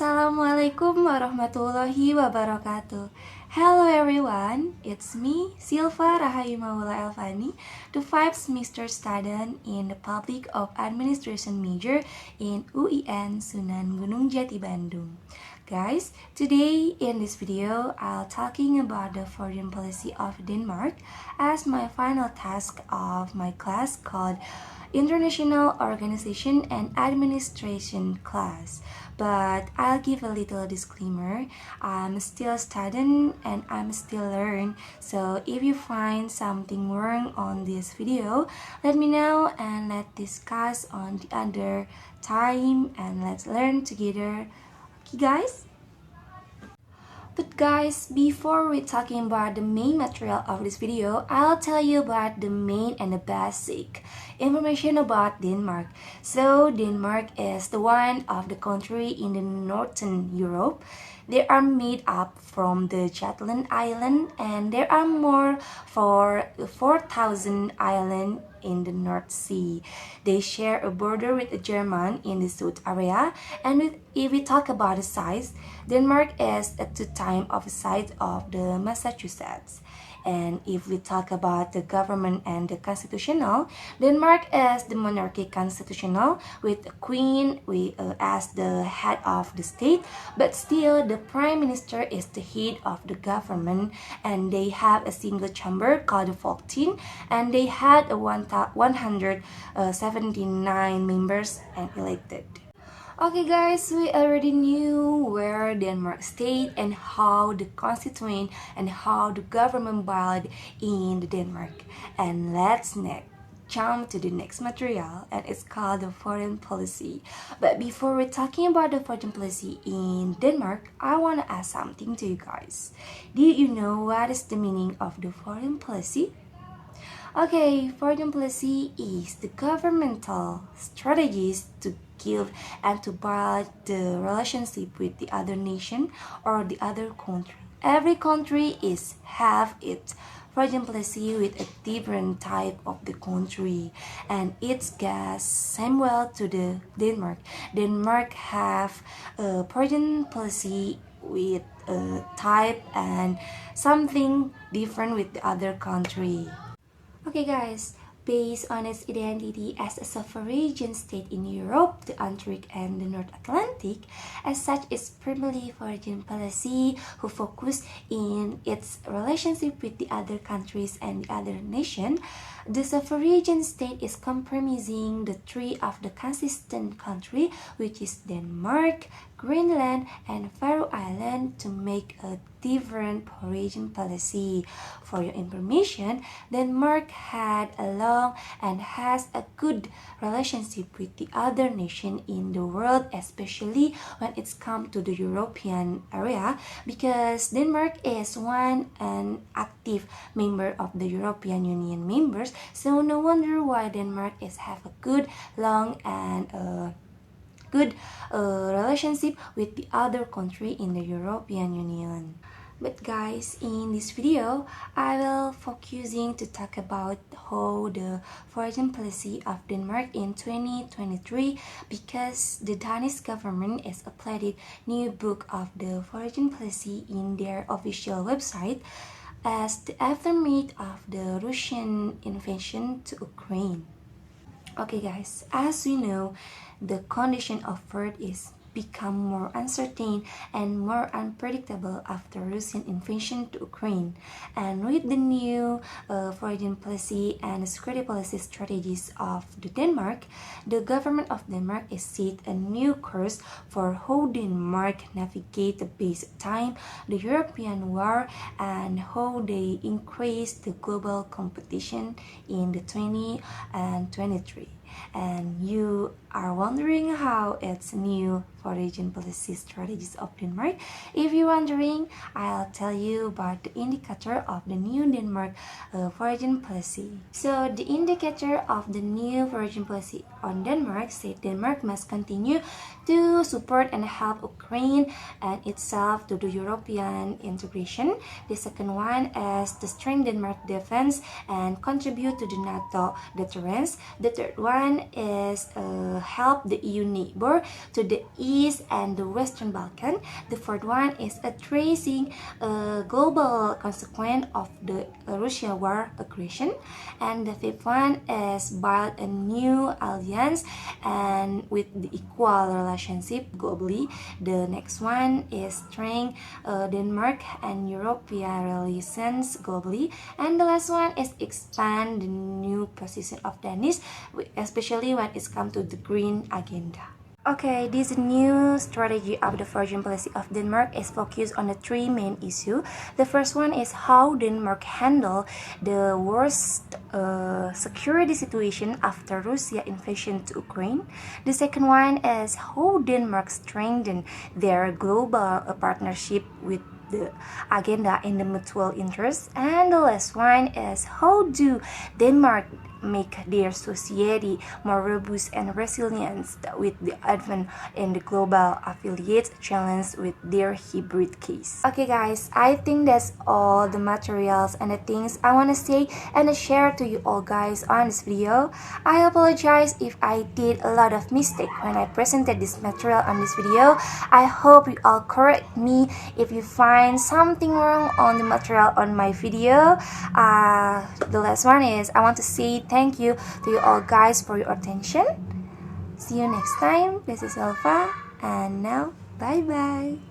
Assalamualaikum warahmatullahi wabarakatuh. Hello everyone, it's me, Silva Rahayu Maula Elvani, the 5th semester student in the Public of Administration major in UIN Sunan Gunung Jati, Bandung. Guys, today in this video, I'll talking about the foreign policy of Denmark as my final task of my class called International Organization and Administration class. But I'll give a little disclaimer. I'm still studying and I'm still learning. So if you find something wrong on this video, let me know and let's discuss on the other time and let's learn together. Okay guys? But guys, before we talking about the main material of this video, I'll tell you about the main and the basic information about Denmark. So Denmark is the one of the country in the northern Europe. They are made up from the Jutland Island and there are more for 4,000 islands in the North Sea. They share a border with Germany in the south area, and if we talk about the size, Denmark is at the time of the size of the Massachusetts. And if we talk about the government and the constitutional, Denmark is the monarchy constitutional with the queen as the head of the state, but still the prime minister is the head of the government, and they have a single chamber called the Folketing, and they had 179 members and elected. Okay guys, we already knew where Denmark stayed and how the constituent and how the government built in the Denmark. And let's jump to the next material, and it's called the foreign policy. But before we're talking about the foreign policy in Denmark, I want to ask something to you guys. Did you know what is the meaning of the foreign policy? Okay, foreign policy is the governmental strategies to give and to build the relationship with the other nation or the other country. Every country have its foreign policy with a different type of the country, and it's goes same well to the Denmark. Denmark have a foreign policy with a type and something different with the other country. Okay guys, based on its identity as a sovereign state in Europe, the Antarctic and the North Atlantic, as such its primarily foreign policy who focus in its relationship with the other countries and the other nation. The sovereign state is comprising the three of the consistent country, which is Denmark, Greenland, and Faroe Island, to make a different foreign policy. For your information, Denmark had a long and has a good relationship with the other nation in the world, especially when it's come to the European area, because Denmark is one and active member of the European Union members. So no wonder why Denmark have a good, long, and good relationship with the other country in the European Union. But guys, in this video, I will focusing to talk about how the foreign policy of Denmark in 2023, because the Danish government has uploaded new book of the foreign policy in their official website as the aftermath of the Russian invasion to Ukraine. Okay guys, as we know, the condition of world is become more uncertain and more unpredictable after Russian invasion to Ukraine. And with the new foreign policy and security policy strategies of the Denmark, the government of Denmark is set a new course for how Denmark navigate the basic time, the European war, and how they increase the global competition in the 2023. And you are wondering how its new foreign policy strategies of Denmark. If you're wondering, I'll tell you about the indicator of the new Denmark foreign policy. So the indicator of the new foreign policy on Denmark said Denmark must continue to support and help Ukraine and itself to the European integration. The second one is to strengthen Denmark defense and contribute to the NATO deterrence. The third one is help the EU neighbor to the East and the Western Balkan. The fourth one is addressing a global consequence of the Russia war aggression. And the fifth one is build a new alliance and with the equal relationship globally. The next one is strengthen Denmark and European relations globally. And the last one is expand the new position of Danish, especially when it's come to the green agenda. Okay, this new strategy of the foreign policy of Denmark is focused on the three main issues. The first one is how Denmark handle the worst security situation after Russia invasion to Ukraine. The second one is how Denmark strengthen their global partnership with the agenda in the mutual interest. And the last one is how do Denmark make their society more robust and resilient with the advent in the global affiliate challenge with their hybrid case. Okay guys, I think that's all the materials and the things I want to say and share to you all guys on this video. I apologize if I did a lot of mistake when I presented this material on this video. I hope you all correct me if you find something wrong on the material on my video. The last one is I want to say thank you to you all guys for your attention. See you next time. This is Alpha, and now bye bye.